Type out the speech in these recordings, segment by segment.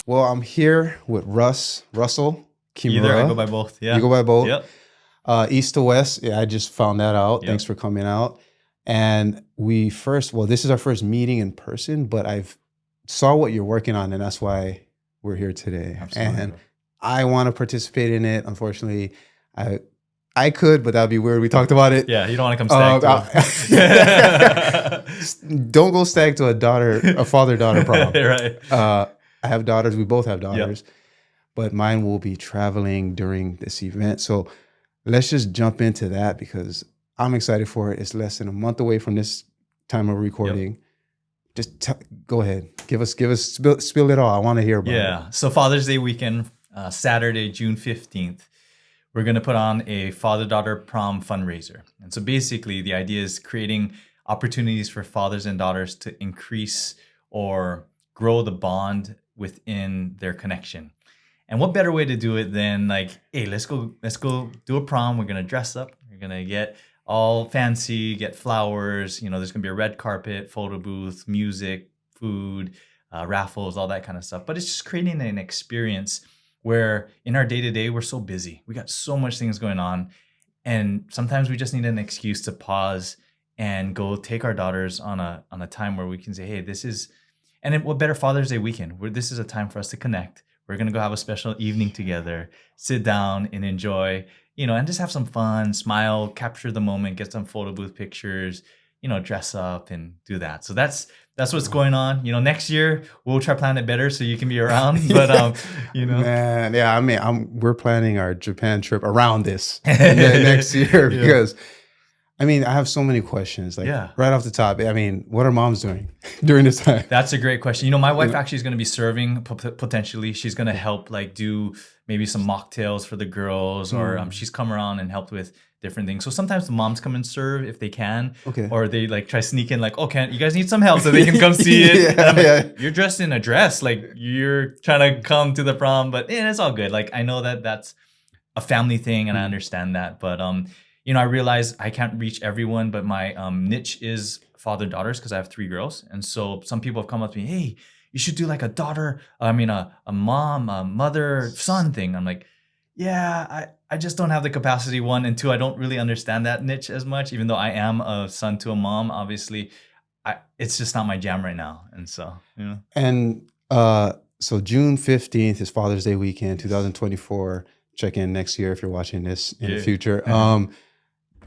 Well, I'm here with Russell, Kimura. Either I go by both. Yeah. You go by both? Yep. East to west. Yeah, I just found that out. Yep. Thanks for coming out. And this is our first meeting in person, but I've saw what you're working on, and that's why we're here today. Absolutely. And I want to participate in it. Unfortunately, I could, but that'd be weird. We talked about it. Yeah, you don't want to come stag Don't go stag to a father-daughter prom. Right. I have daughters. We both have daughters, but mine will be traveling during this event. So let's just jump into that because I'm excited for it. It's less than a month away from this time of recording. Just go ahead. Spill it all. I want to hear about it. Yeah. So Father's Day weekend, Saturday, June 15th, we're going to put on a father-daughter prom fundraiser. And so basically the idea is creating opportunities for fathers and daughters to increase or grow the bond within their connection. And what better way to do it than like, hey, let's go do a prom. We're going to dress up. We're going to get all fancy, get flowers. There's going to be a red carpet, photo booth, music, food, raffles, all that kind of stuff. But it's just creating an experience where in our day-to-day, we're so busy. We got so much things going on. And sometimes we just need an excuse to pause and go take our daughters on a time where we can say, hey, this is, and what better Father's Day weekend, where this is a time for us to connect. We're going to go have a special evening together, sit down and enjoy, and just have some fun, smile, capture the moment, get some photo booth pictures, dress up and do that. So that's what's going on. Next year we'll try to plan it better so you can be around. But Man, yeah, I mean, we're planning our Japan trip around this next year because I have so many questions. Right off the top, what are moms doing during this time? That's a great question. My wife actually is going to be serving potentially. She's going to help do maybe some mocktails for the girls, or she's come around and helped with different things. So sometimes the moms come and serve if they can, or they try sneak in okay, you guys need some help so they can come see it. You're dressed in a dress, you're trying to come to the prom, but it's all good. I know that that's a family thing and I understand that, but I realize I can't reach everyone, but my niche is father-daughters because I have 3 girls. And so some people have come up to me, hey, you should do a mom, a mother, son thing. I'm like, yeah, I just don't have the capacity, 1, and 2, I don't really understand that niche as much, even though I am a son to a mom, obviously. It's just not my jam right now. And so, And so June 15th is Father's Day weekend, 2024. Check in next year if you're watching this in the future.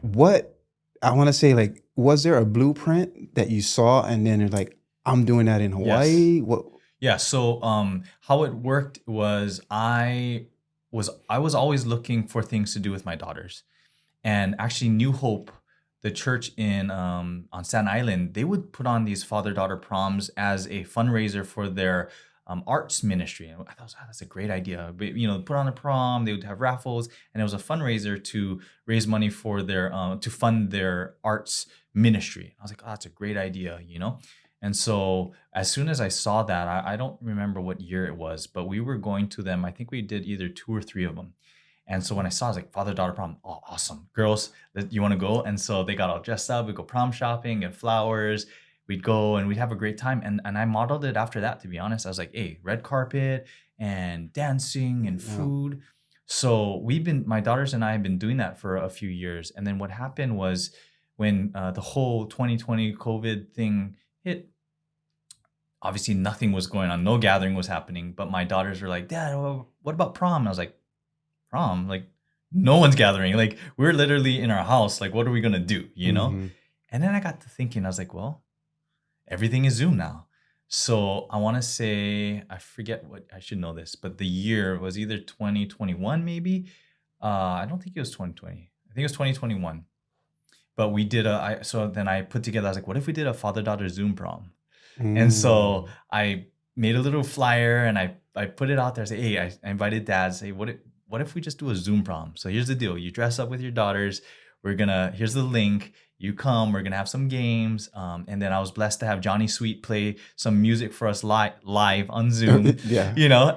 What I want to say, was there a blueprint that you saw and then you're like, I'm doing that in Hawaii? Yes. What? Yeah. So how it worked was I was always looking for things to do with my daughters. And actually New Hope, the church in on Staten Island, they would put on these father-daughter proms as a fundraiser for their arts ministry. And I thought, that's a great idea. But, put on a prom, they would have raffles, and it was a fundraiser to raise money for their to fund their arts ministry. I was like, that's a great idea, And so as soon as I saw that, I don't remember what year it was, but we were going to them. I think we did either 2 or 3 of them. And so when I saw, I was like, father-daughter prom, oh, awesome. Girls, you want to go? And so they got all dressed up. We'd go prom shopping and flowers. We'd go and we'd have a great time. And I modeled it after that, to be honest. I was like, hey, red carpet and dancing and food. So my daughters and I have been doing that for a few years. And then what happened was when the whole 2020 COVID thing hit, obviously nothing was going on. No gathering was happening. But my daughters were like, Dad, what about prom? And I was like, prom? No one's gathering. We're literally in our house. What are we going to do? And then I got to thinking, I was like, well, everything is Zoom now. So I want to say, I forget what, I should know this, but the year was either 2021 maybe. I don't think it was 2020. I think it was 2021. But we did so then I put together, I was like, what if we did a father-daughter Zoom prom? And so I made a little flyer and I put it out there. I said, hey, I invited dads. Say, what if we just do a Zoom prom? So here's the deal. You dress up with your daughters. Here's the link. You come, we're going to have some games. And then I was blessed to have Johnny Sweet play some music for us live on Zoom,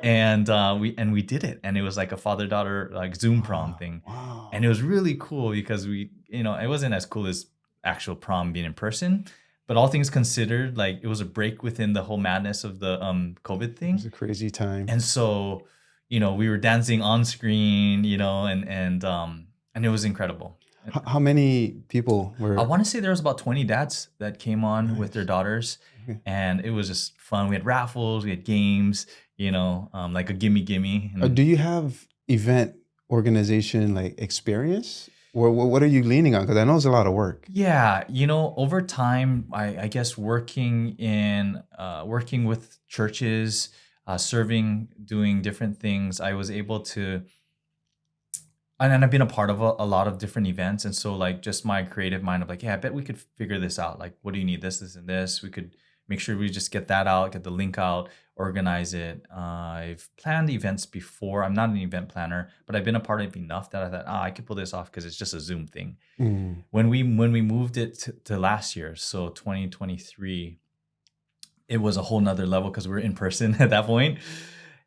and we did it. And it was like a father-daughter Zoom prom thing. Wow. And it was really cool because it wasn't as cool as actual prom being in person, but all things considered, like it was a break within the whole madness of the COVID It thing. was a crazy time. And so, we were dancing on screen, and it was incredible. How many people were? I want to say there was about 20 dads that came on with their daughters, Okay. and it was just fun. We had raffles, we had games, like a gimme. Do you have event organization like experience? Or what are you leaning on? Because I know it's a lot of work. Yeah, over time, I guess working with churches, serving, doing different things, I was able to, and I've been a part of a lot of different events. And so like just my creative mind of like, yeah, I bet we could figure this out. Like, what do you need? This, and this. We could make sure we just get that out, get the link out, organize it. I've planned events before. I'm not an event planner, but I've been a part of enough that I thought, I could pull this off because it's just a Zoom thing. Mm. When we moved it to last year, so 2023, it was a whole nother level because we're in person at that point.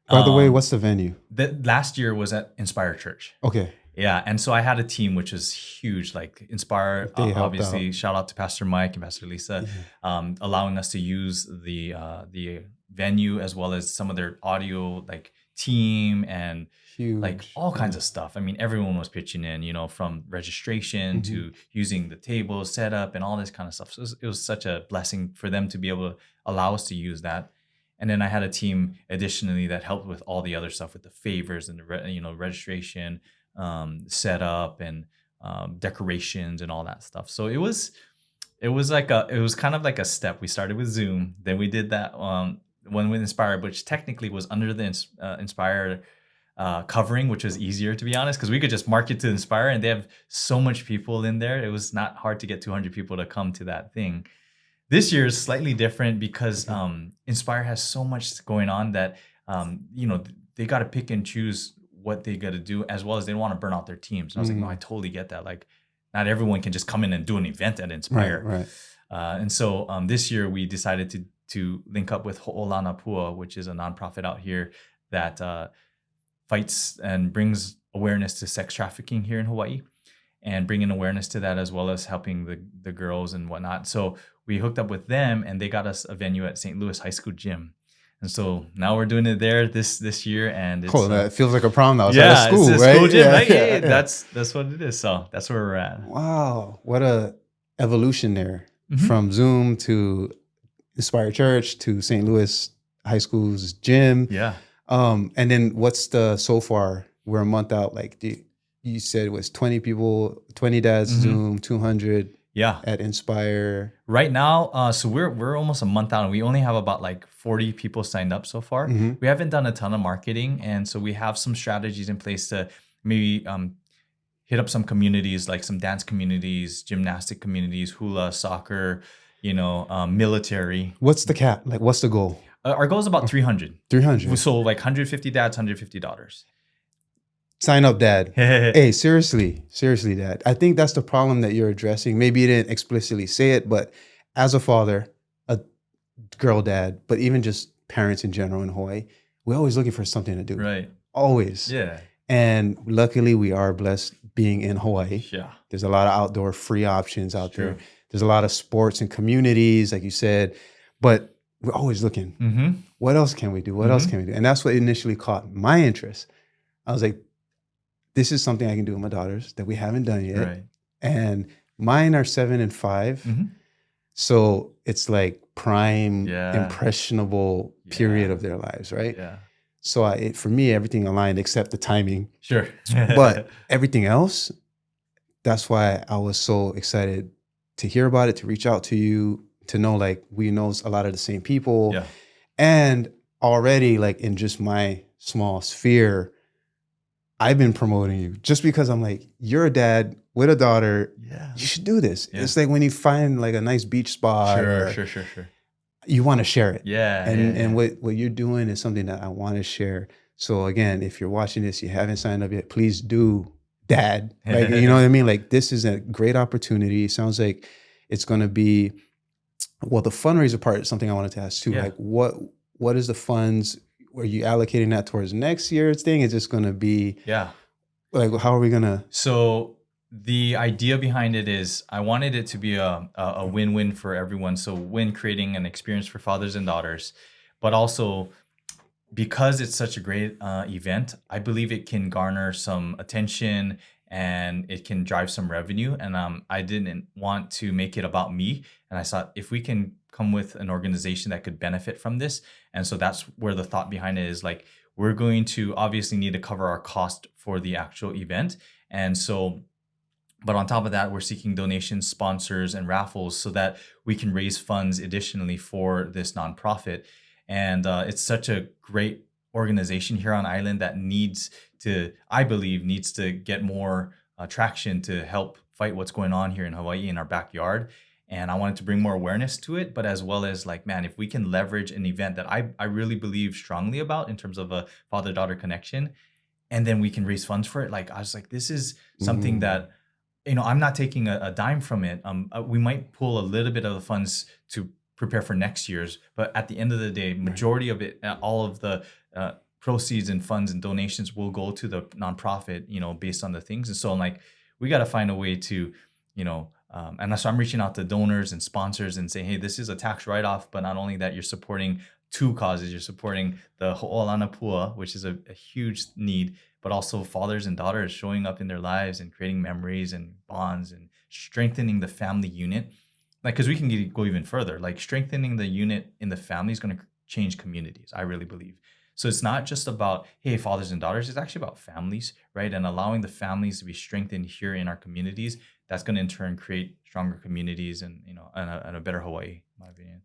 By the way, what's the venue? Last year was at Inspire Church. Okay. Yeah, and so I had a team which is huge, like Inspire. Obviously, out. Shout out to Pastor Mike and Pastor Lisa, allowing us to use the venue as well as some of their audio like team and huge. Like all kinds of stuff. I mean, everyone was pitching in, from registration to using the table setup and all this kind of stuff. So it was such a blessing for them to be able to allow us to use that. And then I had a team additionally that helped with all the other stuff with the favors and the registration, setup and decorations and all that stuff. So it was kind of like a step. We started with Zoom, then we did that one with Inspire, which technically was under the Inspire covering, which was easier to be honest, because we could just market to Inspire and they have so much people in there. It was not hard to get 200 people to come to that thing. This year is slightly different because Inspire has so much going on that they got to pick and choose what they got to do, as well as they don't want to burn out their teams. And I was like, no, I totally get that. Like, not everyone can just come in and do an event at Inspire. Right. And so this year we decided to link up with Ho'olana Pua, which is a nonprofit out here that fights and brings awareness to sex trafficking here in Hawaii, and bringing awareness to that as well as helping the girls and whatnot. So we hooked up with them and they got us a venue at St. Louis High School gym. And so now we're doing it there this year, and it's cool. That feels like a prom now. It's yeah, at a school, it's a right? school gym, right? Yeah. That's what it is. So that's where we're at. Wow, what a evolution there from Zoom to Inspire Church to St. Louis High School's gym. Yeah. And then what's so far? We're a month out. Like you said, it was 20 people, 20 dads Zoom, 200. Yeah. At Inspire. Right now, so we're almost a month out and we only have about like 40 people signed up so far. We haven't done a ton of marketing. And so we have some strategies in place to maybe hit up some communities, like some dance communities, gymnastic communities, hula, soccer, military. What's the cap? Like, what's the goal? Our goal is about 300. 300. So like 150 dads, $150. Sign up, dad. Hey, seriously, dad. I think that's the problem that you're addressing. Maybe you didn't explicitly say it, but as a father, a girl dad, but even just parents in general in Hawaii, we're always looking for something to do. Right. Always. Yeah. And luckily, we are blessed being in Hawaii. Yeah. There's a lot of outdoor free options out there. There's a lot of sports and communities, like you said, but we're always looking. What else can we do? What else can we do? And that's what initially caught my interest. I was like, this is something I can do with my daughters that we haven't done yet. Right. And mine are 7 and 5. So it's like prime, impressionable period of their lives, right? Yeah. So for me, everything aligned except the timing. Sure. But everything else, that's why I was so excited to hear about it, to reach out to you, to know like we know a lot of the same people. Yeah. And already like in just my small sphere, I've been promoting you just because I'm like, you're a dad with a daughter. Yeah. You should do this. Yeah. It's like when you find like a nice beach spot. Sure. You want to share it. Yeah. And what you're doing is something that I want to share. So again, if you're watching this, you haven't signed up yet, please do, dad. Like, you know what I mean? Like this is a great opportunity. It sounds like it's going to be, well, the fundraiser part is something I wanted to ask too. Yeah. Like what is the funds? Are you allocating that towards next year's thing? Is this going to be, like, how are we going to? So the idea behind it is I wanted it to be a win-win for everyone. So win, creating an experience for fathers and daughters, but also because it's such a great event, I believe it can garner some attention and it can drive some revenue. And I didn't want to make it about me. And I thought if we can come with an organization that could benefit from this. And so that's where the thought behind it is like, we're going to obviously need to cover our cost for the actual event. And so, but on top of that, we're seeking donations, sponsors, and raffles so that we can raise funds additionally for this nonprofit. And it's such a great organization here on island that I believe, needs to get more traction to help fight what's going on here in Hawaii in our backyard. And I wanted to bring more awareness to it, but as well as like, man, if we can leverage an event that I really believe strongly about in terms of a father-daughter connection, and then we can raise funds for it. Like, I was like, this is something that, I'm not taking a dime from it. We might pull a little bit of the funds to prepare for next year's, but at the end of the day, majority of it, all of the proceeds and funds and donations will go to the nonprofit, based on the things. And so I'm like, we got to find a way to, and so I'm reaching out to donors and sponsors and saying, hey, this is a tax write-off, but not only that, you're supporting two causes. You're supporting the Ho'olana Pua, which is a huge need, but also fathers and daughters showing up in their lives and creating memories and bonds and strengthening the family unit. Like, because we can go even further, like strengthening the unit in the family is going to change communities, I really believe. So it's not just about, hey, fathers and daughters, it's actually about families, right? And allowing the families to be strengthened here in our communities, that's going to in turn create stronger communities and, and a better Hawaii, in my opinion.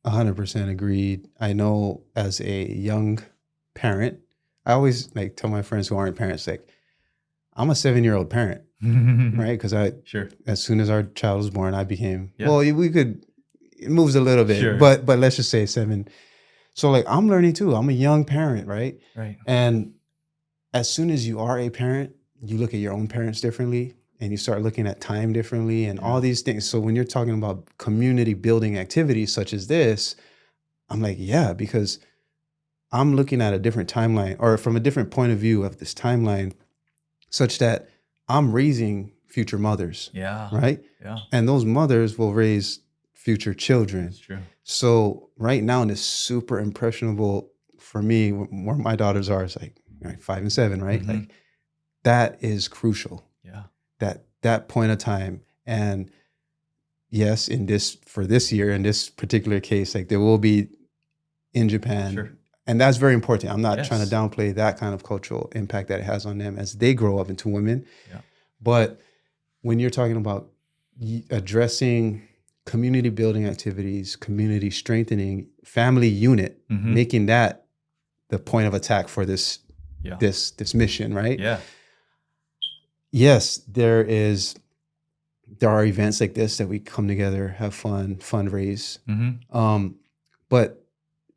100% agreed. I know as a young parent, I always tell my friends who aren't parents, like, I'm a 7-year-old parent, right? Because as soon as our child was born, I became, it moves a little bit, but let's just say 7. So like, I'm learning too. I'm a young parent, right? Right. And as soon as you are a parent, you look at your own parents differently and you start looking at time differently and all these things. So when you're talking about community building activities such as this, I'm like, yeah, because I'm looking at a different timeline or from a different point of view of this timeline such that I'm raising future mothers. Yeah. Right? Yeah. And those mothers will raise future children. That's true. So right now, and it's super impressionable for me where my daughters are, it's like 5 and 7, right? Mm-hmm. Like that is crucial. Yeah. That point of time. And yes, for this year, in this particular case, like there will be in Japan. Sure. And that's very important. I'm not trying to downplay that kind of cultural impact that it has on them as they grow up into women. Yeah. But when you're talking about addressing community building activities, community strengthening, family unit, making that the point of attack for this mission, right? Yeah. Yes, there are events like this that we come together, have fun, fundraise. But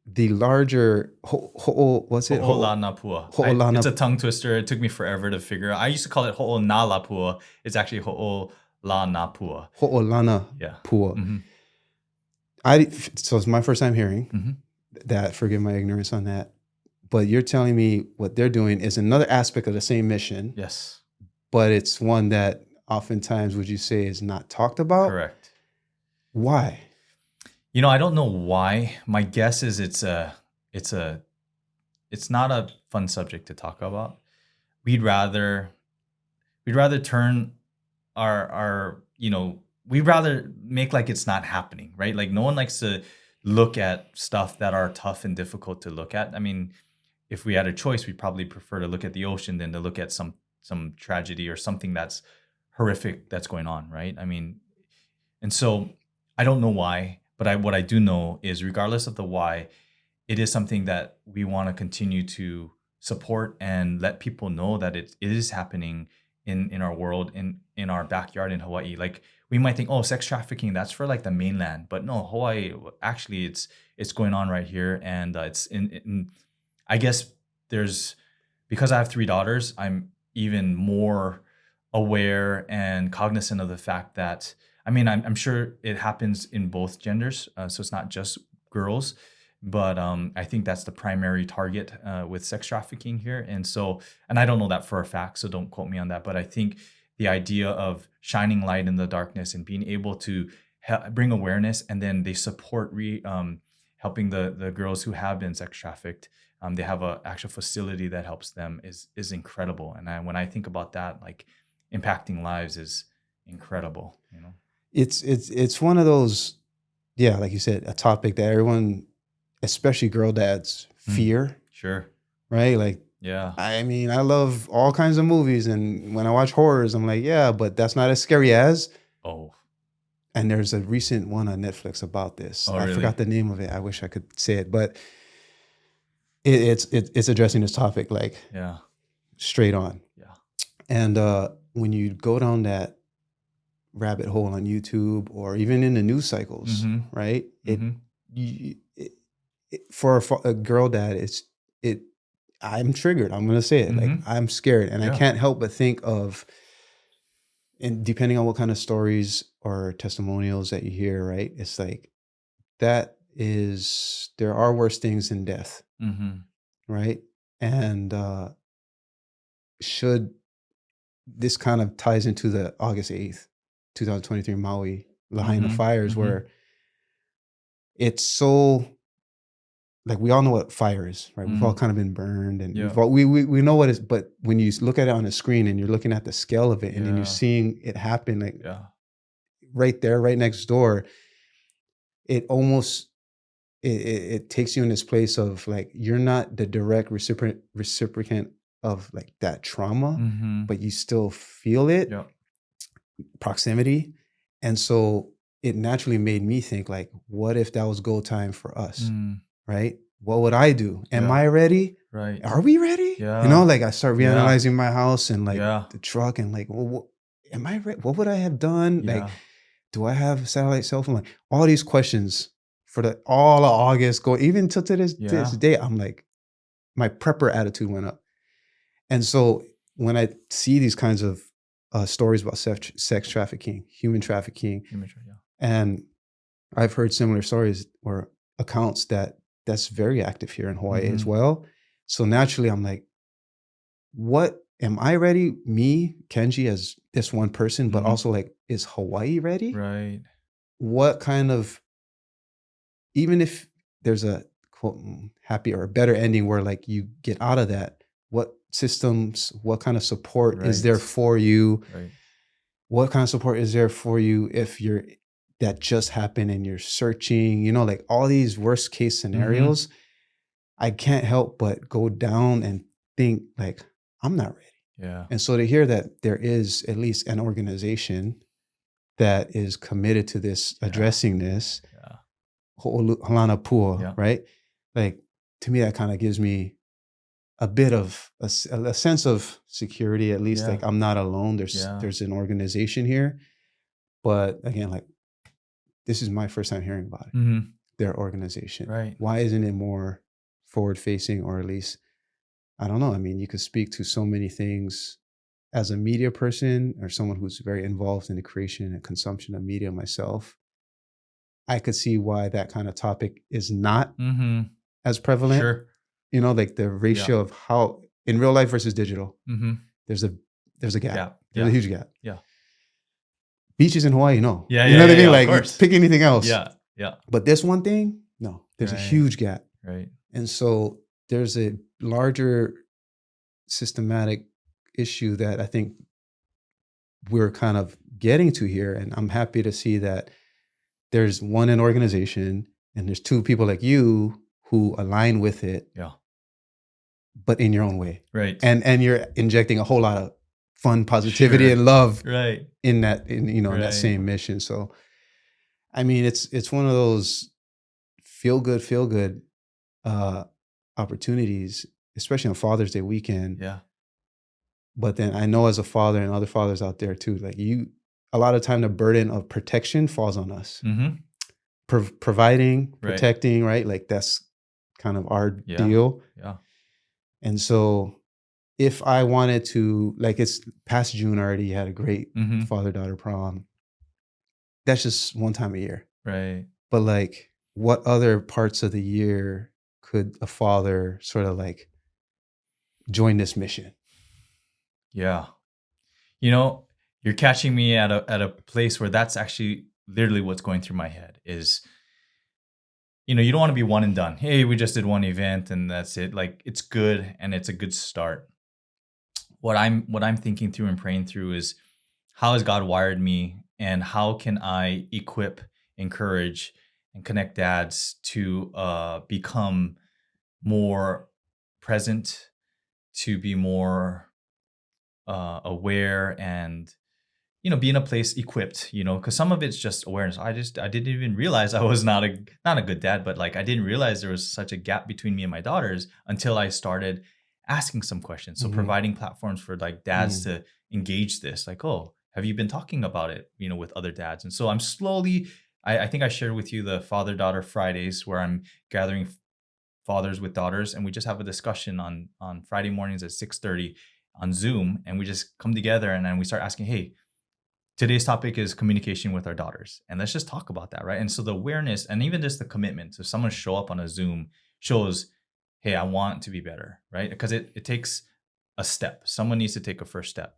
the larger what's it? Ho'olana Pua. It's a tongue twister. It took me forever to figure out. I used to call it Ho'onala Pua. It's actually Ho'olana Pua. Ho'olana Pua. So it's my first time hearing that. Forgive my ignorance on that. But you're telling me what they're doing is another aspect of the same mission. Yes. But it's one that oftentimes, would you say, is not talked about? Correct. Why? I don't know why. My guess is it's not a fun subject to talk about. We'd rather turn we'd rather make like it's not happening, right? Like no one likes to look at stuff that are tough and difficult to look at. I mean, if we had a choice, we'd probably prefer to look at the ocean than to look at some tragedy or something that's horrific that's going on, right? I mean, and so I don't know why, but what I do know is regardless of the why, it is something that we want to continue to support and let people know that it is happening in our world, in our backyard in Hawaii. Like we might think, oh, sex trafficking, that's for like the mainland, but no, Hawaii, actually it's going on right here. And it's in I guess because I have 3 daughters, I'm even more aware and cognizant of the fact that, I mean, I'm sure it happens in both genders. So it's not just girls, but I think that's the primary target with sex trafficking here. And I don't know that for a fact, so don't quote me on that. But I think the idea of shining light in the darkness and being able to bring awareness, and then they support helping the girls who have been sex trafficked. They have a actual facility that helps them is incredible. And when I think about that, like impacting lives is incredible. You know, It's one of those, yeah, like you said, a topic that everyone, especially girl dads, fear, sure, right? Like, yeah, I mean, I love all kinds of movies, and when I watch horrors, I'm like, yeah, but that's not as scary as. oh, And there's a recent one on Netflix about this. oh, I really? forgot the name of it. I wish I could say it, but it's addressing this topic like Yeah, straight on. yeah, And when you go down that rabbit hole on YouTube or even in the news cycles, right? For a girl dad, it. I'm triggered. I'm gonna say it. Like I'm scared, and I can't help but think of, and depending on what kind of stories or testimonials that you hear, right? It's like there are worse things than death, right? And should this kind of ties into the August 8th, 2023 Maui Lahaina fires, where it's so, like, we all know what fire is, right? We've all kind of been burned, and we know what it is. But when you look at it on a screen and you're looking at the scale of it, and then you're seeing it happen, like right there, right next door, it almost it takes you in this place of like you're not the direct reciprocant of like that trauma, but you still feel it, proximity. And so it naturally made me think, like, what if that was go time for us? Right? What would I do? Am I ready? right. Are we ready? Yeah. You know, like I start reanalyzing my house and like Yeah. the truck, and like, well, am I ready? What would I have done? Yeah. Like, do I have a satellite cell phone? Like all these questions for all of August, go even till to this day. I'm like, my prepper attitude went up. And so when I see these kinds of stories about sex trafficking, human trafficking, and I've heard similar stories or accounts that's very active here in Hawaii as well. So naturally, I'm like, what am I ready? Me, Kenji, as this one person, but also like, is Hawaii ready? Right. What kind of, even if there's a quote happy or a better ending where like you get out of that, what systems, what kind of support is there for you? Right. What kind of support is there for you if that just happened and you're searching, you know, like all these worst case scenarios? I can't help but go down and think like, I'm not ready. Yeah. And so to hear that there is at least an organization that is committed to this, addressing this, Ho'olana Pua, right? Like, to me, that kind of gives me a bit of a sense of security, at least. Like, I'm not alone. There's an organization here. But again, like, this is my first time hearing about it, their organization. Right. Why isn't it more forward facing, or at least, I don't know. I mean, you could speak to so many things as a media person or someone who's very involved in the creation and consumption of media myself. I could see why that kind of topic is not as prevalent. Sure. You know, like the ratio of how in real life versus digital, there's a gap. Yeah. There's a huge gap. Yeah. Beaches in Hawaii, no. Yeah. You know what I mean? Of Like, course. pick anything else. Yeah. Yeah. But this one thing, no, there's a huge gap. Right. And so there's a larger systematic issue that I think we're kind of getting to here. And I'm happy to see that there's an organization, and there's two people like you who align with it. Yeah. But in your own way. Right. And you're injecting a whole lot of fun, positivity, and love in that, in that same mission. So, I mean, it's one of those feel good opportunities, especially on Father's Day weekend. Yeah. But then I know, as a father and other fathers out there too, like a lot of time the burden of protection falls on us. Providing, protecting, right? Like, that's kind of our deal. Yeah. And so if I wanted to, like, it's past June already, you had a great father-daughter prom. That's just one time a year. Right. But like, what other parts of the year could a father sort of like join this mission? Yeah. You know, you're catching me at a place where that's actually literally what's going through my head is, you don't want to be one and done. Hey, we just did one event and that's it. Like, it's good and it's a good start. What I'm thinking through and praying through is, how has God wired me, and how can I equip, encourage, and connect dads to become more present, to be more aware, and be in a place equipped, because some of it's just awareness. I didn't even realize I was not a good dad, but like I didn't realize there was such a gap between me and my daughters until I started asking some questions. So providing platforms for like dads to engage this, like, oh, have you been talking about it, with other dads? And so I'm slowly, I think I shared with you the father-daughter Fridays where I'm gathering fathers with daughters, and we just have a discussion on Friday mornings at 6:30 on Zoom, and we just come together and then we start asking, hey, today's topic is communication with our daughters, and let's just talk about that, right? And so the awareness and even just the commitment, so someone show up on a Zoom shows, hey, I want to be better, right? Because it takes a step. Someone needs to take a first step.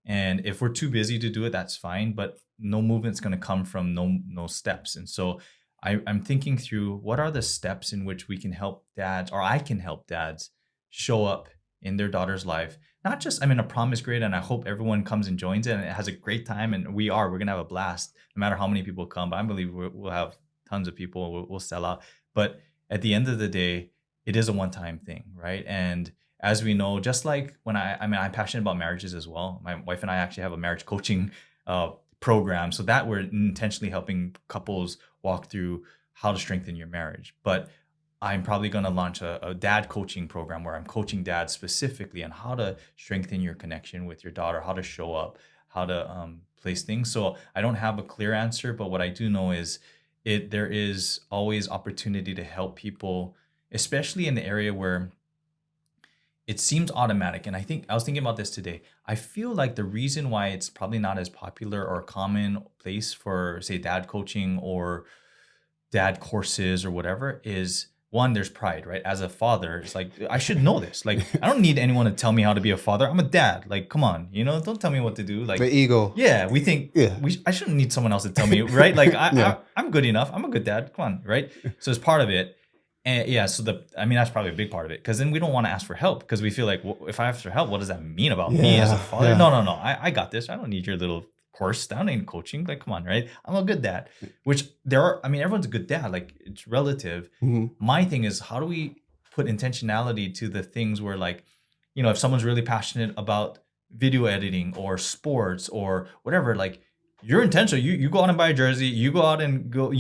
And if we're too busy to do it, that's fine, but no movement's going to come from no steps. And so I'm thinking through, what are the steps in which we can help dads, or I can help dads show up in their daughter's life. Not just, a prom is great, and I hope everyone comes and joins it and it has a great time, and we're going to have a blast no matter how many people come. But I believe we'll have tons of people, we'll sell out. But at the end of the day, it is a one-time thing, right? And as we know, just like when I'm passionate about marriages as well. My wife and I actually have a marriage coaching program, so that we're intentionally helping couples walk through how to strengthen your marriage. But I'm probably going to launch a dad coaching program where I'm coaching dads specifically on how to strengthen your connection with your daughter, how to show up, how to place things. So I don't have a clear answer, but what I do know is there is always opportunity to help people, especially in the area where it seems automatic. And I was thinking about this today. I feel like the reason why it's probably not as popular or a common place for, say, dad coaching or dad courses or whatever is, one, there's pride, right? As a father, it's like, I should know this. Like, I don't need anyone to tell me how to be a father. I'm a dad. Like, come on, don't tell me what to do. Like, the ego. Yeah, we think I shouldn't need someone else to tell me, right? Like, I'm good enough. I'm a good dad. Come on, right? So it's part of it. And so that's probably a big part of it, because then we don't want to ask for help, because we feel like, well, if I ask for help, what does that mean about me as a father? Yeah. No. I got this. I don't need your little course down in coaching. Like, come on, right? I'm a good dad, which everyone's a good dad. Like, it's relative. My thing is, how do we put intentionality to the things where, like, if someone's really passionate about video editing or sports or whatever, like, you're intentional. You go out and buy a jersey. You go out and go,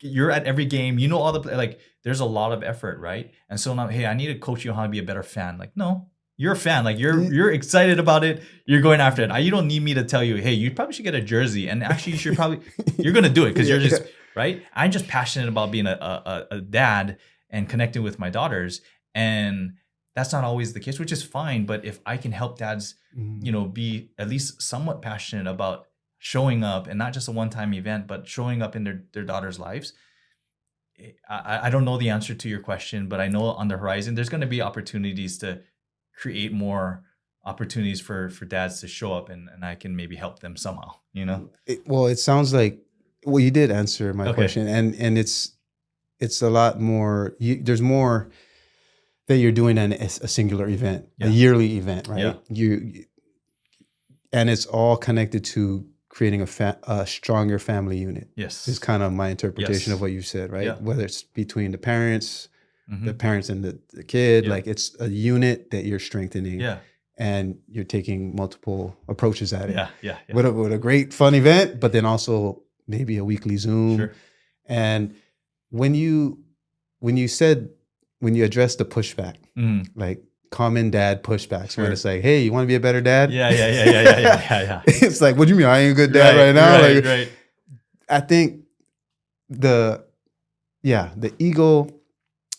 you're at every game, all the, like, there's a lot of effort, right? And so now, hey, I need to coach you on how to be a better fan. Like, no, you're a fan. Like, you're excited about it. You're going after it. You don't need me to tell you, hey, you probably should get a jersey. And actually, you should probably, you're going to do it because you're just, right? I'm just passionate about being a dad and connecting with my daughters. And that's not always the case, which is fine. But if I can help dads, be at least somewhat passionate about showing up, and not just a one-time event, but showing up in their daughters' lives. I don't know the answer to your question, but I know on the horizon, there's going to be opportunities to create more opportunities for dads to show up, and I can maybe help them somehow, It sounds like, you did answer my question, and it's a lot more, there's more that you're doing than a singular event, a yearly event, right? Yeah. And it's all connected to creating a stronger family unit. Yes. Is kind of my interpretation of what you said, right? Yeah. Whether it's between the parents, the parents and the kid, like, it's a unit that you're strengthening. Yeah. And you're taking multiple approaches at it. Yeah. With a great fun event, but then also maybe a weekly Zoom. Sure. And when you address the pushback, like, common dad pushbacks, where it's like, hey, you want to be a better dad? Yeah. It's like, what do you mean? I ain't a good dad right now. Right. I think the ego,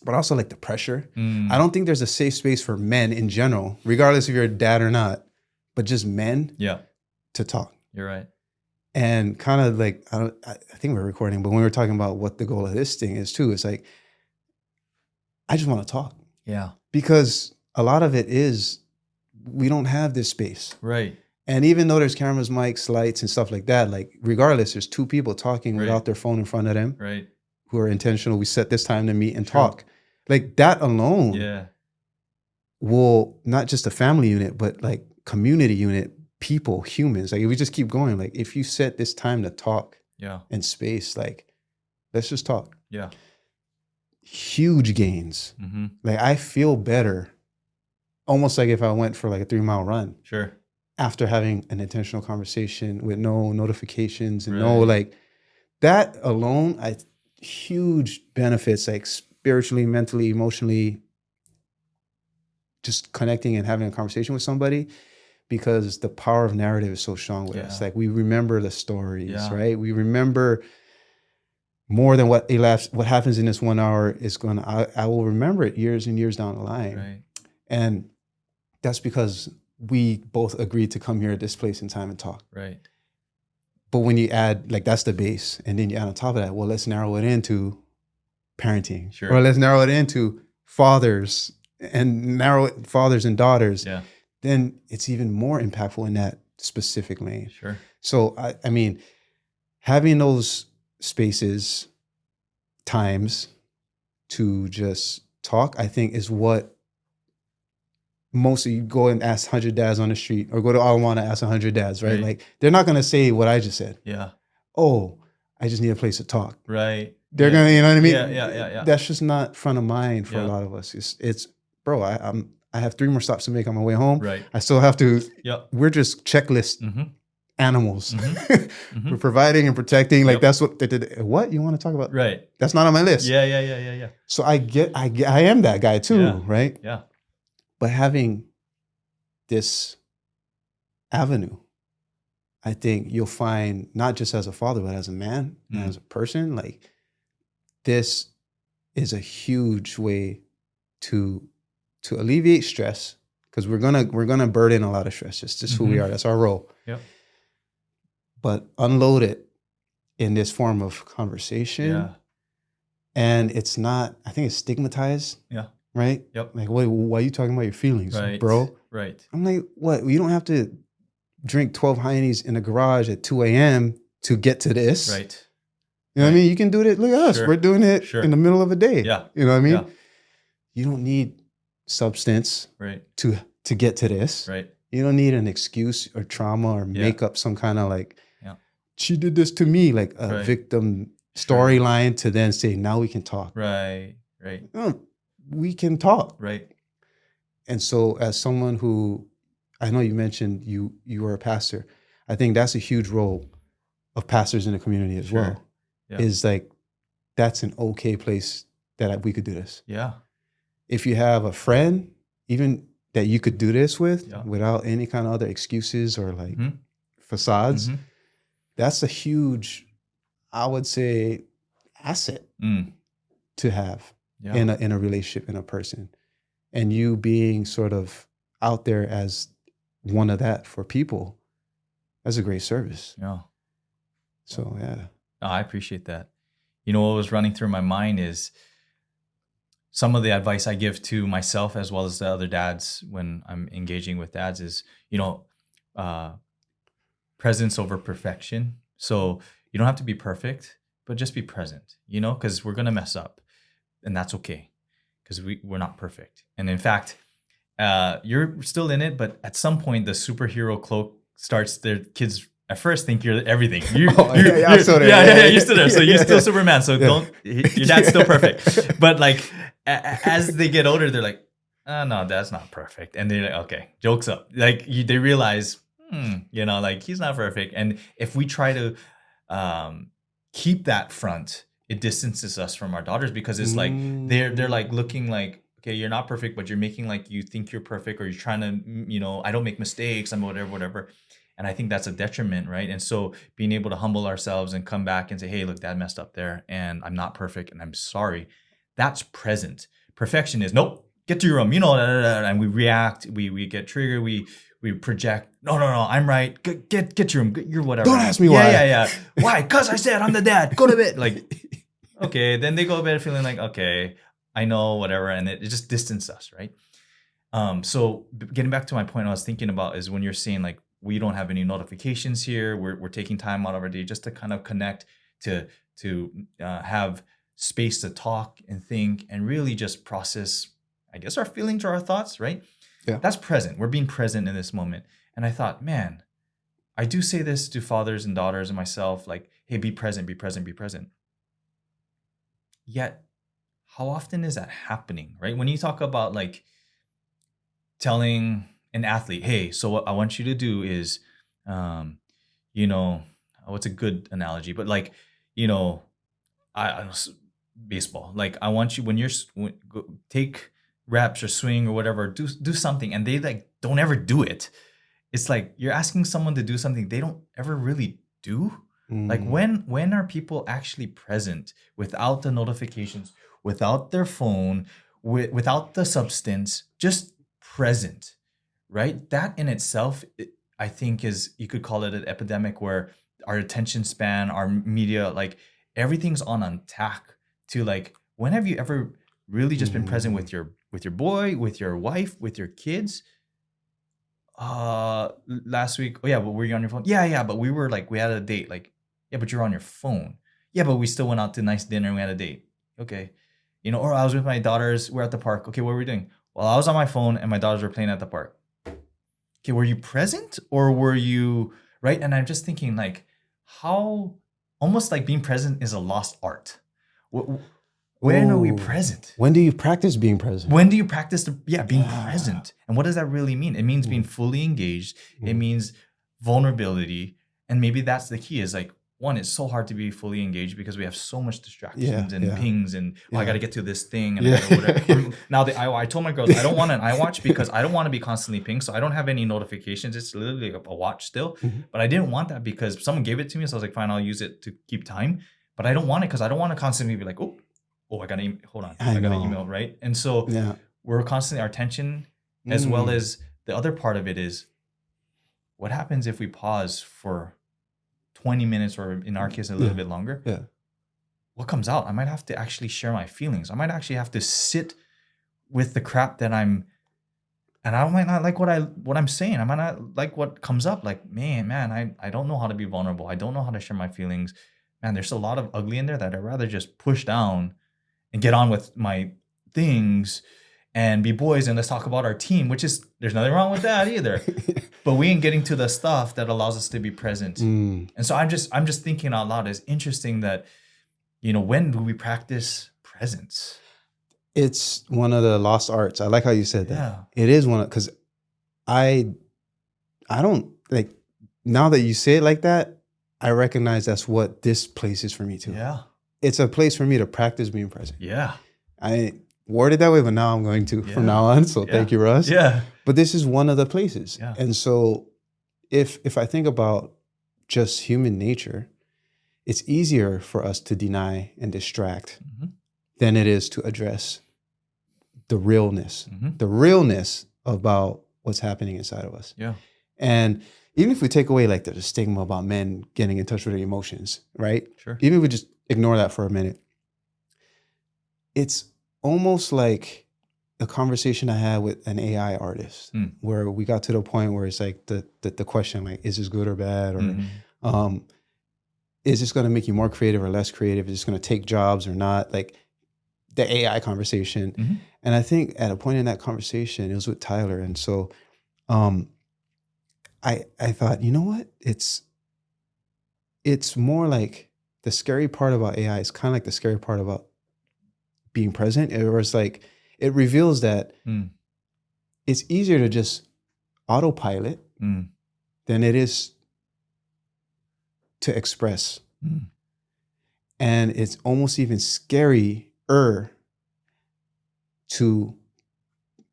but also like the pressure. I don't think there's a safe space for men in general, regardless if you're a dad or not, but just men to talk. You're right. And kind of like, I think we're recording, but when we were talking about what the goal of this thing is too, it's like, I just want to talk. Yeah. Because a lot of it is, we don't have this space. Right. And even though there's cameras, mics, lights, and stuff like that, like regardless, there's two people talking Right. without their phone in front of them, Right. who are intentional. We set this time to meet and True. talk. Like that alone Yeah. will not just a family unit, but like community unit, people, humans. Like if we just keep going, like if you set this time to talk Yeah. and space, like let's just talk. Yeah. Huge gains. Mm-hmm. Like I feel better, almost like if I went for like a 3-mile run Sure. after having an intentional conversation with no notifications and no Right. like that alone. Huge benefits, like spiritually, mentally, emotionally, just connecting and having a conversation with somebody, because the power of narrative is so strong with us. Yeah. Like we remember the stories, Yeah. right? We remember more than what happens in this 1 hour is I will remember it years and years down the line. Right. And that's because we both agreed to come here at this place and time and talk. Right. But when you add, like that's the base, and then you add on top of that, well, let's narrow it into parenting. Sure. Or let's narrow it into fathers and fathers and daughters. Yeah. Then it's even more impactful in that specific lane. Sure. So, I mean, having those spaces, times to just talk, I think is what most of you go and ask 100 dads on the street, or go to Alamana, ask 100 dads, right? Right. Like they're not going to say what I just said. Yeah. Oh, I just need a place to talk. Right. They're Yeah. going to, you know what I mean? Yeah. That's just not front of mind for a Yeah. lot of us. It's bro, I have 3 more stops to make on my way home. Right. I still have to, Yep. we're just checklist Mm-hmm. animals. Mm-hmm. We're providing and protecting. Like Yep. that's what you want to talk about? Right. That's not on my list. Yeah. So I am that guy too, Yeah. right? Yeah. But having this avenue, I think you'll find, not just as a father, but as a man and as a person, like this is a huge way to alleviate stress, because we're gonna burden a lot of stress. It's just who we are. That's our role. Yep. But unload it in this form of conversation. Yeah. And it's not, I think it's stigmatized. Yeah. Right? Yep. Like, why are you talking about your feelings, Right. bro? Right. I'm like, what? You don't have to drink 12 Heinies in the garage at 2 a.m. to get to this. Right. You know what I mean? You can do it. Look at us. Sure. We're doing it Sure. in the middle of a day. Yeah. You know what I mean? Yeah. You don't need substance Right. to get to this. Right. You don't need an excuse or trauma or Yeah. make up some kind of like, Yeah. she did this to me, like a Right. victim storyline to then say, now we can talk. Right. Right. No, we can talk. Right. And so as someone who, I know you mentioned you were a pastor, I think that's a huge role of pastors in the community as Sure. well. Yeah. Is like, that's an okay place that we could do this. Yeah. If you have a friend, even that you could do this with, Yeah. without any kind of other excuses or like Mhm. facades, Mhm. that's a huge, I would say, asset Mm. to have Yeah. in a relationship, in a person. And you being sort of out there as one of that for people, that's a great service. Yeah. So yeah. Oh, I appreciate that. You know, what was running through my mind is some of the advice I give to myself as well as the other dads when I'm engaging with dads is, presence over perfection. So you don't have to be perfect, but just be present, because we're going to mess up, and that's okay, because we're not perfect. And in fact, you're still in it, but at some point the superhero cloak starts. Their kids at first think you're everything. I'm still there. You're still there. So you're still Superman. So your dad's still perfect. But like as they get older, they're like, oh, no, that's not perfect. And they're like, okay, joke's up. Like they realize, like he's not perfect. And if we try to keep that front, it distances us from our daughters, because it's like they're like looking like, okay, you're not perfect, but you're making like you think you're perfect, or you're trying to, I don't make mistakes, I'm whatever. And I think that's a detriment, right? And so being able to humble ourselves and come back and say, hey, look, Dad messed up there, and I'm not perfect, and I'm sorry. That's present. Perfection is, nope, get to your room, and we react, we get triggered, we project. No, I'm right. Get your room, you're whatever. Don't ask me why. Yeah. Why? Because I said I'm the dad. Go to bed. Like, okay, then they go to bed feeling like, okay, I know, whatever, and it just distances us, right? So getting back to my point, I was thinking about is when you're saying like, we don't have any notifications here. We're taking time out of our day just to kind of connect, to have space to talk and think and really just process, I guess, our feelings or our thoughts, right? Yeah. That's present. We're being present in this moment. And I thought, man, I do say this to fathers and daughters and myself, like, hey, be present, be present, be present. Yet, how often is that happening, right? When you talk about like telling an athlete, hey, so what I want you to do is, you know, what's a good analogy? But like, you know, baseball. Like I want you when take reps or swing or whatever, do something, and they like don't ever do it. It's like you're asking someone to do something they don't ever really do. Like when are people actually present without the notifications, without their phone, without the substance, just present, right? That in itself, I think you could call it an epidemic where our attention span, our media, like everything's on attack to like, when have you ever really just been present with your boy, with your wife, with your kids? Last week, oh yeah, but were you on your phone? Yeah, but we were like, we had a date. Like, yeah, but you're on your phone. Yeah, but we still went out to a nice dinner and we had a date. Okay. You know, or I was with my daughters, we're at the park. Okay, what were we doing? Well, I was on my phone and my daughters were playing at the park. Okay, were you present or were you, right? And I'm just thinking like, how almost like being present is a lost art. When are we present? When do you practice being present? When do you practice being present? And what does that really mean? It means being fully engaged. It means vulnerability. And maybe that's the key is like, one, it's so hard to be fully engaged because we have so much distractions and pings and I got to get to this thing and I gotta whatever. Now I told my girls I don't want an iWatch because I don't want to be constantly pinged. So I don't have any notifications. It's literally a watch still. But I didn't want that because someone gave it to me. So I was like, fine, I'll use it to keep time. But I don't want it because I don't want to constantly be like, oh, I got to hold on. I got an email, right? And so we're constantly, our attention as well as the other part of it is what happens if we pause for 20 minutes or in our case, a little bit longer? Yeah. What comes out? I might have to actually share my feelings. I might actually have to sit with the crap that and I might not like what I'm saying. I might not like what comes up. Like, man, I don't know how to be vulnerable. I don't know how to share my feelings. Man, there's a lot of ugly in there that I'd rather just push down and get on with my things and be boys and let's talk about our team, which is, there's nothing wrong with that either. But we ain't getting to the stuff that allows us to be present. And so I'm just thinking out loud. It's interesting that, you know, when do we practice presence? It's one of the lost arts. I like how you said that. Yeah. It is one, because I don't like, now that you say it like that, I recognize that's what this place is for me too. Yeah. It's a place for me to practice being present. Yeah. I worded that way, but now I'm going to from now on. So thank you, Russ. Yeah. But this is one of the places. Yeah. And so if I think about just human nature, it's easier for us to deny and distract than it is to address the realness about what's happening inside of us. Yeah. And even if we take away like the stigma about men getting in touch with their emotions, right? Sure. Even if we just ignore that for a minute, it's almost like a conversation I had with an AI artist where we got to the point where it's like the question, like, is this good or bad? Or is this going to make you more creative or less creative? Is this going to take jobs or not? Like the AI conversation. And I think at a point in that conversation, it was with Tyler. And so I thought, you know what? It's more like the scary part about AI is kind of like the scary part about being present. It was like, it reveals that it's easier to just autopilot than it is to express. And it's almost even scarier to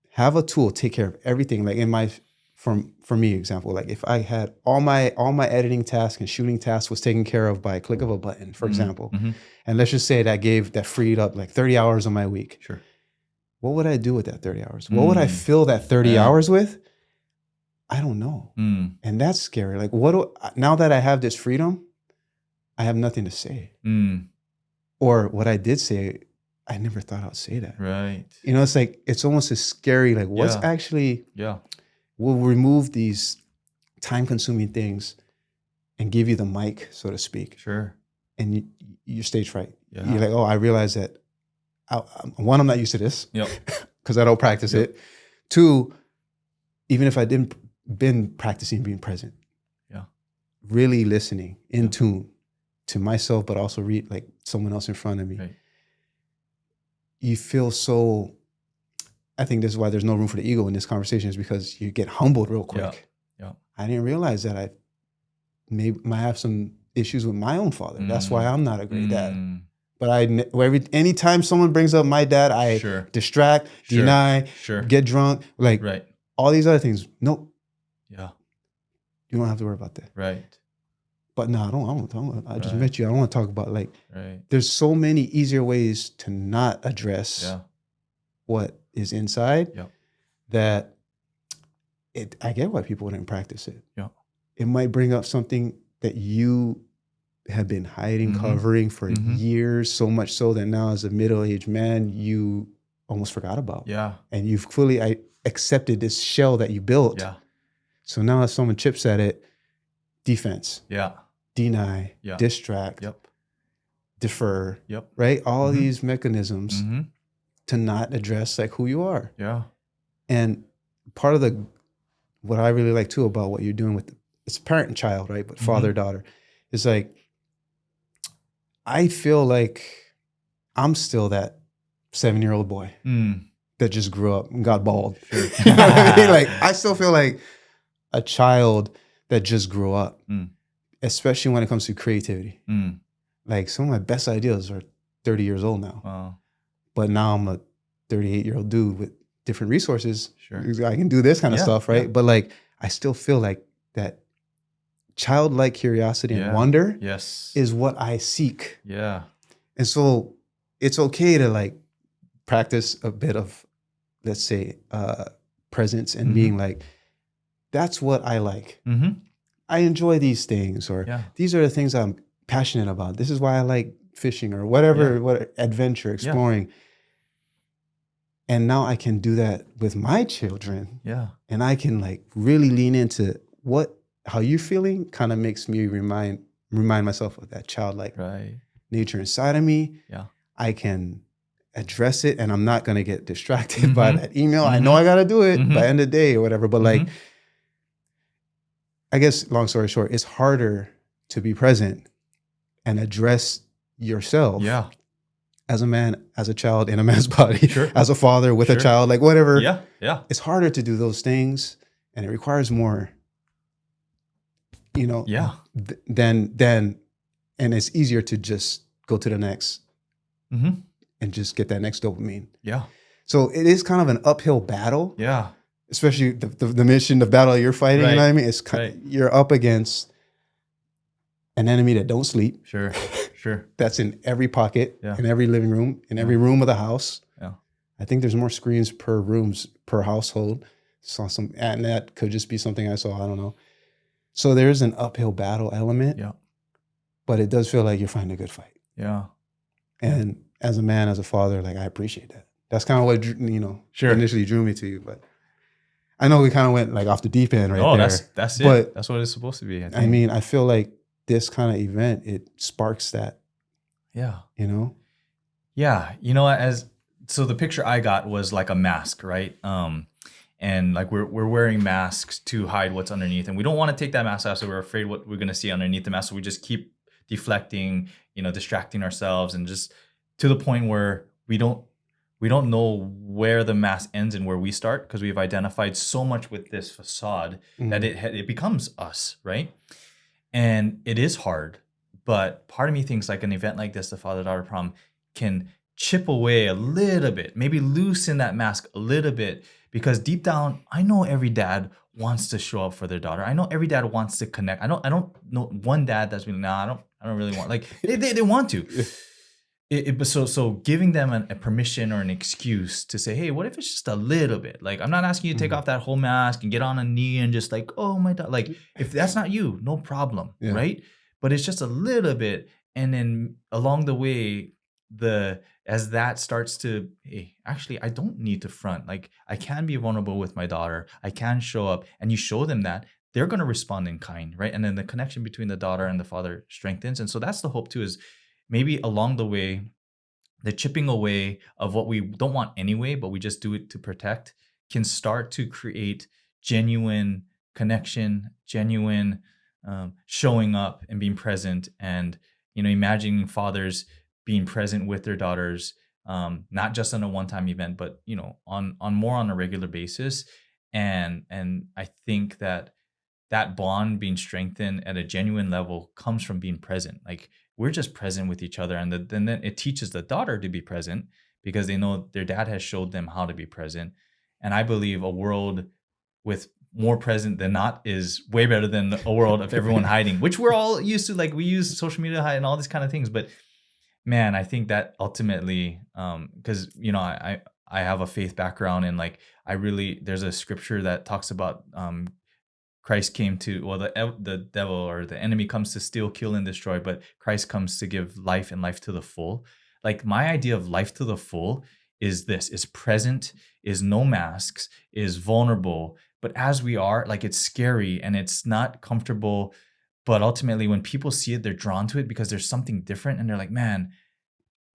have a tool take care of everything. Like in my, for me example, like if I had all my editing tasks and shooting tasks was taken care of by a click of a button, for example, and let's just say that freed up like 30 hours of my week. Sure. What would I do with that 30 hours? What would I fill that 30 hours with? I don't know. And that's scary. Like now that I have this freedom, I have nothing to say. Or what I did say, I never thought I'd say that. Right. You know, it's like, it's almost as scary. Like what's actually, we'll remove these time-consuming things and give you the mic, so to speak, Sure. and you're stage fright. Yeah. You're like, oh, I realize that. One, I'm not used to this Yep. because I don't practice Yep. it. Two, even if I didn't been practicing being present, Yeah. really listening in tune to myself, but also read like someone else in front of me. Right. You feel so. I think this is why there's no room for the ego in this conversation, is because you get humbled real quick. Yeah. I didn't realize that I might have some issues with my own father. That's why I'm not a great dad. But anytime someone brings up my dad, I distract, deny, get drunk, like all these other things. Nope. Yeah. You don't have to worry about that. Right. But no, I just met you. I don't want to talk about there's so many easier ways to not address what is inside that I get why people wouldn't practice it. Yeah. It might bring up something that you have been hiding, covering for years, so much so that now as a middle-aged man, you almost forgot about. Yeah. And you've fully accepted this shell that you built. Yeah. So now if someone chips at it, defense. Yeah. Deny. Yeah. Distract. Yep. Defer. Yep. Right? All these mechanisms to not address like who you are. Yeah. And part of what I really like too about what you're doing with it's parent and child, right? But father, daughter, is like, I feel like I'm still that 7-year-old boy that just grew up and got bald. Sure. You know what I mean? Like, I still feel like a child that just grew up, especially when it comes to creativity. Like, some of my best ideas are 30 years old now. Wow. But now I'm a 38-year-old dude with different resources. Sure. I can do this kind of stuff, right? But like, I still feel like that childlike curiosity and wonder is what I seek. Yeah. And so it's okay to like practice a bit of, let's say, presence and being like, that's what I like. I enjoy these things, or these are the things I'm passionate about. This is why I like fishing or whatever, what adventure, exploring. And now I can do that with my children. Yeah. And I can like really lean into how you're feeling kind of makes me remind myself of that childlike nature inside of me. Yeah. I can address it and I'm not going to get distracted by that email. I know I got to do it by the end of the day or whatever. But like, I guess long story short, it's harder to be present and address yourself as a man, as a child in a man's body, as a father with a child, like whatever. Yeah. It's harder to do those things and it requires more, than, and it's easier to just go to the next and just get that next dopamine. Yeah. So it is kind of an uphill battle. Yeah. Especially the mission, the battle you're fighting, you know what I mean? It's you're up against an enemy that don't sleep. Sure. That's in every pocket, in every living room, in every room of the house. Yeah. I think there's more screens per household. Saw and that could just be something I saw. I don't know. So there's an uphill battle element. Yeah. But it does feel like you're fighting a good fight. Yeah. And as a man, as a father, like I appreciate that. That's kind of what initially drew me to you. But I know we kind of went like off the deep end there. That's it. But that's what it's supposed to be. I mean, I feel like this kind of event, it sparks that. Yeah. You know? Yeah. You know, so the picture I got was like a mask, right? And like we're wearing masks to hide what's underneath, and we don't want to take that mask off, so we're afraid what we're gonna see underneath the mask. So we just keep deflecting, distracting ourselves, and just to the point where we don't know where the mask ends and where we start, because we've identified so much with this facade that it becomes us, right? And it is hard, but part of me thinks like an event like this, the father-daughter prom, can chip away a little bit, maybe loosen that mask a little bit, because deep down, I know every dad wants to show up for their daughter. I know every dad wants to connect. I don't know one dad that's been, I don't really want, like they want to. So giving them a permission or an excuse to say, hey, what if it's just a little bit? Like, I'm not asking you to take off that whole mask and get on a knee and just like, oh my God. Like, if that's not you, no problem, right? But it's just a little bit. And then along the way, as that starts to, hey, actually, I don't need to front. Like, I can be vulnerable with my daughter. I can show up, and you show them that. they're going to respond in kind, right? And then the connection between the daughter and the father strengthens. And so that's the hope too, is maybe along the way, the chipping away of what we don't want anyway, but we just do it to protect, can start to create genuine connection, genuine showing up and being present, and imagining fathers being present with their daughters, not just on a one-time event, but on more on a regular basis. And I think that bond being strengthened at a genuine level comes from being present. Like, we're just present with each other, and then it teaches the daughter to be present because they know their dad has showed them how to be present. And I believe a world with more present than not is way better than a world of everyone hiding, which we're all used to. Like, we use social media to hide and all these kind of things. But man, I think that ultimately, because I have a faith background, and like there's a scripture that talks about Christ came to, well, the devil or the enemy comes to steal, kill, and destroy, but Christ comes to give life, and life to the full. Like, my idea of life to the full is present, is no masks, is vulnerable. But as we are, like, it's scary and it's not comfortable. But ultimately, when people see it, they're drawn to it because there's something different, and they're like, man,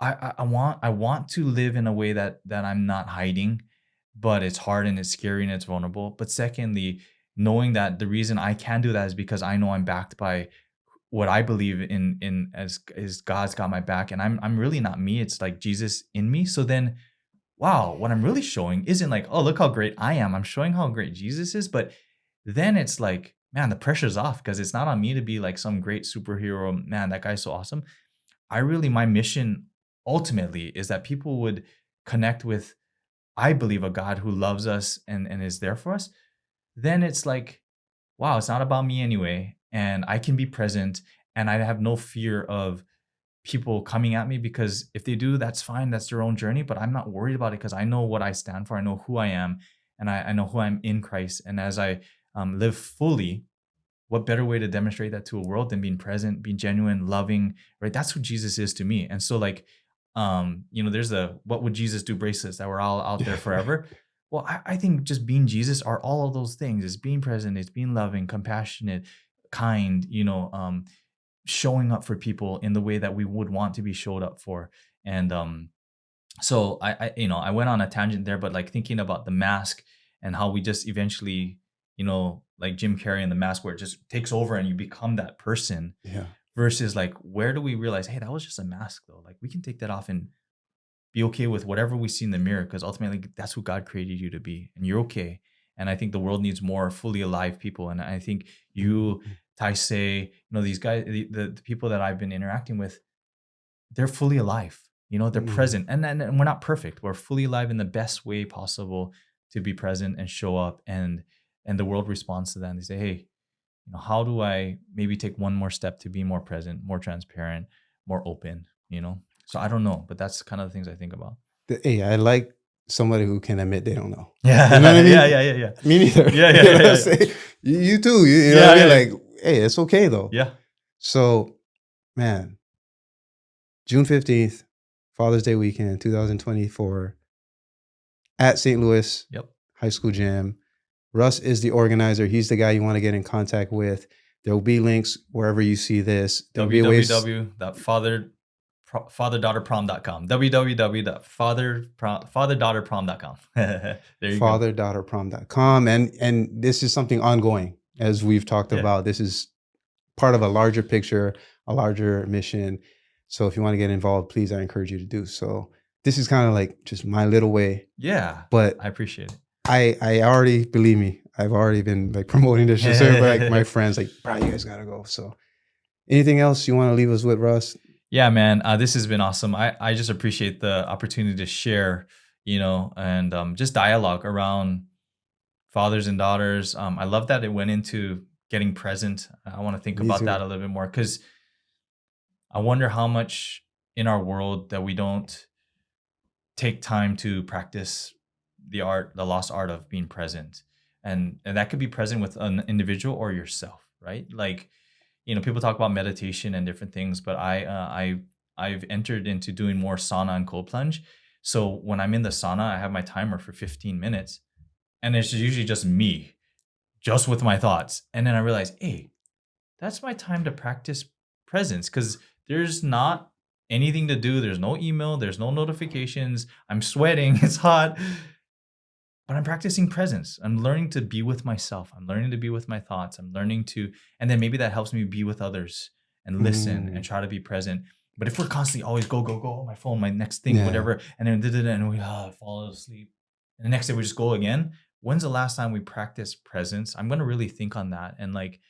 I want to live in a way that I'm not hiding, but it's hard and it's scary and it's vulnerable. But secondly, knowing that the reason I can do that is because I know I'm backed by what I believe in as God's got my back, and I'm really not me. It's like Jesus in me. So then, wow, what I'm really showing isn't like, oh, look how great I am. I'm showing how great Jesus is. But then it's like, man, the pressure's off because it's not on me to be like some great superhero. Man, that guy's so awesome. My mission ultimately is that people would connect with, I believe, a God who loves us and is there for us. Then it's like, wow, it's not about me anyway. And I can be present, and I have no fear of people coming at me, because if they do, that's fine. That's their own journey, but I'm not worried about it because I know what I stand for. I know who I am, and I know who I'm in Christ. And as I live fully, what better way to demonstrate that to a world than being present, being genuine, loving, right? That's who Jesus is to me. And so like, there's the what would Jesus do bracelets that were all out there forever. Well, I think just being Jesus are all of those things. It's being present, it's being loving, compassionate, kind, showing up for people in the way that we would want to be showed up for. And so I went on a tangent there, but like thinking about the mask and how we just eventually, like Jim Carrey and the mask, where it just takes over and you become that person. Yeah. Versus like, where do we realize, hey, that was just a mask though? Like, we can take that off and be okay with whatever we see in the mirror, because ultimately that's who God created you to be, and you're okay. And I think the world needs more fully alive people. And I think you, Taisei, these guys, the people that I've been interacting with, they're fully alive. They're present, and we're not perfect. We're fully alive in the best way possible to be present and show up, and the world responds to that. And they say, hey, how do I maybe take one more step to be more present, more transparent, more open? So I don't know, but that's kind of the things I think about. Hey, I like somebody who can admit they don't know. Yeah. You know what I mean? Yeah. Me neither. Yeah. You too. You know what I mean? Like, hey, it's okay though. Yeah. So, man, June 15th, Father's Day weekend, 2024, at St. Louis High School Gym. Russ is the organizer. He's the guy you want to get in contact with. There will be links wherever you see this. www.fatherdaughterprom.com. www.fatherdaughterprom.com. There you go. Fatherdaughterprom.com. And this is something ongoing, as we've talked about. This is part of a larger picture, a larger mission. So if you want to get involved, please, I encourage you to do so. This is kind of like just my little way. Yeah. But I appreciate it. I already, believe me, I've already been like promoting this shit. So like my friends like, bro, you guys gotta go. So anything else you want to leave us with, Russ? Yeah, man, this has been awesome. I just appreciate the opportunity to share, and just dialogue around fathers and daughters. I love that it went into getting present. I want to think about that a little bit more, because I wonder how much in our world that we don't take time to practice the lost art of being present. And that could be present with an individual or yourself, right? Like, people talk about meditation and different things, but I've entered into doing more sauna and cold plunge. So when I'm in the sauna, I have my timer for 15 minutes, and it's usually just me just with my thoughts. And then I realized, hey, that's my time to practice presence, because there's not anything to do. There's no email. There's no notifications. I'm sweating. It's hot. But I'm practicing presence. I'm learning to be with myself. I'm learning to be with my thoughts. I'm learning to, and then maybe that helps me be with others and listen and try to be present. But if we're constantly always go, my phone, my next thing, whatever, and then and we fall asleep. And the next day we just go again. When's the last time we practiced presence? I'm going to really think on that and like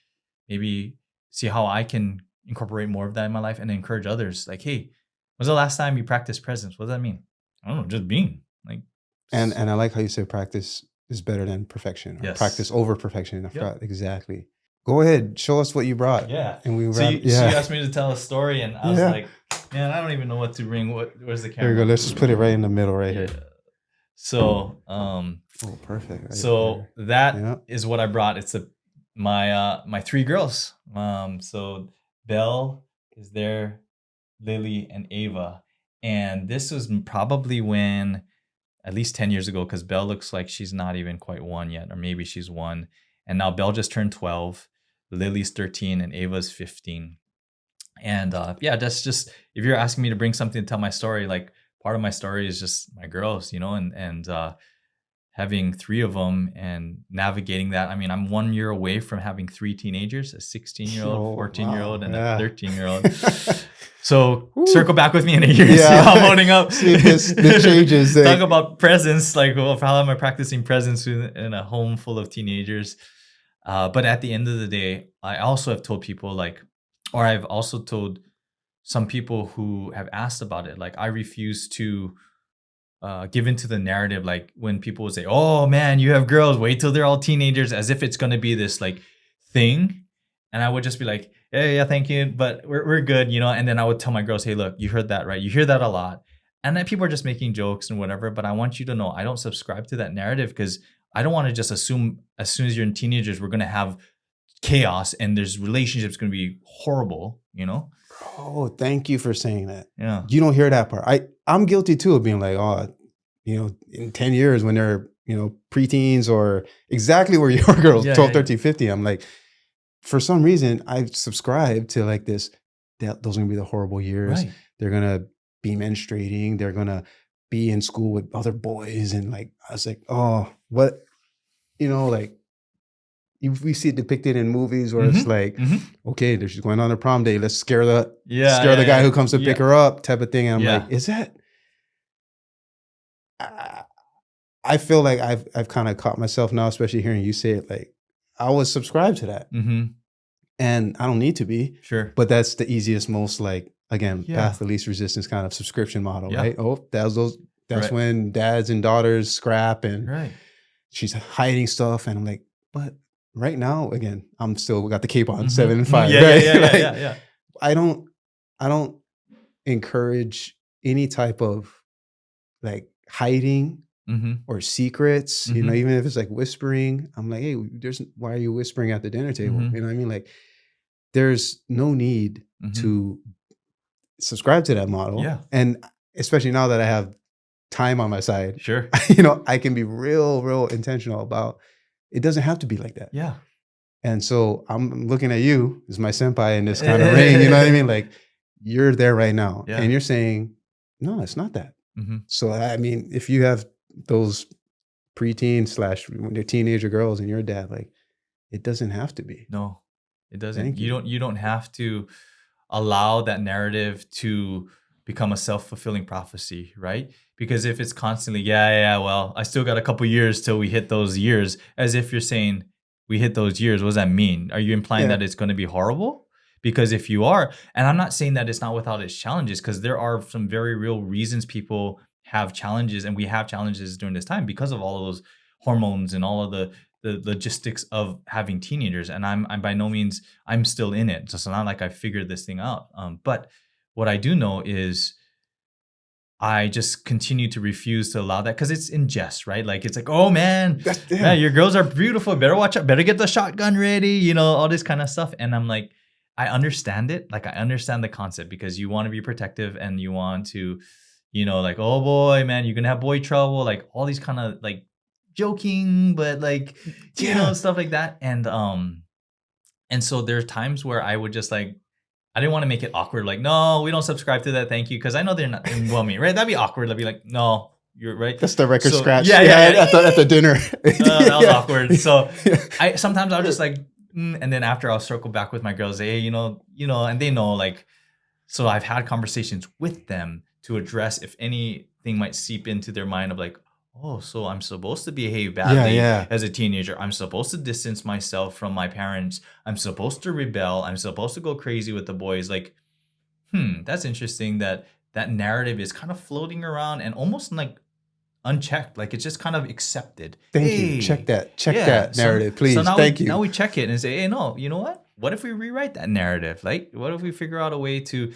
maybe see how I can incorporate more of that in my life and encourage others. Like, hey, when's the last time you practiced presence? What does that mean? I don't know, just being like. And I like how you say practice is better than perfection. Or practice over perfection. I forgot exactly. Go ahead, show us what you brought. Yeah. And we so you asked me to tell a story, and I was like, man, I don't even know what to bring. Where's the camera? There you go. Let's just put it right in the middle, right here. So, perfect. Right so there. That is what I brought. It's my three girls. So Belle is there, Lily, and Ava, and this was probably when. At least 10 years ago, because Belle looks like she's not even quite 1 yet, or maybe she's 1. And now Belle just turned 12, Lily's 13, and Ava's 15. And that's just, if you're asking me to bring something to tell my story, like part of my story is just my girls, and having 3 of them and navigating that. I mean, I'm 1 year away from having 3 teenagers, a 16-year-old, 14-year-old, and a 13-year-old. So circle back with me in a year. See how I'm holding up. See if this changes. Talk about presence. Like, how am I practicing presence in a home full of teenagers? But at the end of the day, I also have told people or I've also told some people who have asked about it. Like, I refuse to give into the narrative. Like when people would say, "Oh man, you have girls. Wait till they're all teenagers," as if it's gonna be this like thing. And I would just be like, yeah, thank you, but we're good, And then I would tell my girls, hey, look, you heard that, right? You hear that a lot. And then people are just making jokes and whatever, but I want you to know I don't subscribe to that narrative, because I don't want to just assume as soon as you're in teenagers, we're going to have chaos and there's relationships going to be horrible, Oh, thank you for saying that. Yeah. You don't hear that part. I'm guilty too of being like, in 10 years when they're, preteens or exactly where your girls, 12, 13, 15, I'm like, for some reason, I've subscribed to like this, those are going to be the horrible years. Right. They're going to be menstruating. They're going to be in school with other boys. And like, I was like, oh, what, like we see it depicted in movies where it's like, okay, she's going on a prom day. Let's scare the guy who comes to pick her up type of thing. And I'm like, is that, I feel like I've kind of caught myself now, especially hearing you say it, like, I was subscribed to that. And I don't need to be. Sure. But that's the easiest, most like, again, path of least resistance kind of subscription model, right? Oh, that's when dads and daughters scrap and she's hiding stuff. And I'm like, but right now, again, I'm still got the cape on 7 and 5. Yeah. I don't encourage any type of like hiding or secrets, even if it's like whispering. I'm like, hey, why are you whispering at the dinner table? You know what I mean? Like, there's no need to subscribe to that model. Yeah. And especially now that I have time on my side, sure, I can be real intentional about it. Doesn't have to be like that. Yeah. And so I'm looking at you as my senpai in this kind of ring, you know what I mean? Like, you're there right now and you're saying, no, it's not that. So, I mean, if you have those preteen / when they're teenager girls and you're a dad, like, it doesn't have to be. No, it doesn't. You don't have to allow that narrative to become a self-fulfilling prophecy, right? Because if it's constantly, well, I still got a couple years till we hit those years, as if you're saying we hit those years, what does that mean? Are you implying that it's going to be horrible? Because if you are, and I'm not saying that it's not without its challenges, because there are some very real reasons people have challenges, and we have challenges during this time because of all of those hormones and all of the logistics of having teenagers. And I'm by no means, I'm still in it. So it's not like I figured this thing out. But what I do know is I just continue to refuse to allow that, because it's in jest, right? Like, it's like, oh man, your girls are beautiful. Better watch out. Better get the shotgun ready, all this kind of stuff. And I'm like, I understand it. Like, I understand the concept, because you want to be protective and you want to, like, oh boy, man, you're going to have boy trouble. Like, all these kind of like joking, but like, you know, Yeah. stuff like that. And so there are times where I would just like, I didn't want to make it awkward. Like, no, we don't subscribe to that. Thank you. Cause I know they're not, well, me, right? That'd be awkward. I'd be like, no, you're right. That's the record So scratch. yeah. At the dinner. That was Yeah. awkward. So sometimes I'll just like, and then after I'll circle back with my girls, hey, and they know like, so I've had conversations with them to address if anything might seep into their mind of like, oh, so I'm supposed to behave badly as a teenager. I'm supposed to distance myself from my parents. I'm supposed to rebel. I'm supposed to go crazy with the boys. Like, that's interesting that narrative is kind of floating around and almost like unchecked. Like it's just kind of accepted. Thank you. Check that narrative, please. So now Thank you. Now we check it and say, hey, no, you know what? What if we rewrite that narrative? Like, what if we figure out a way to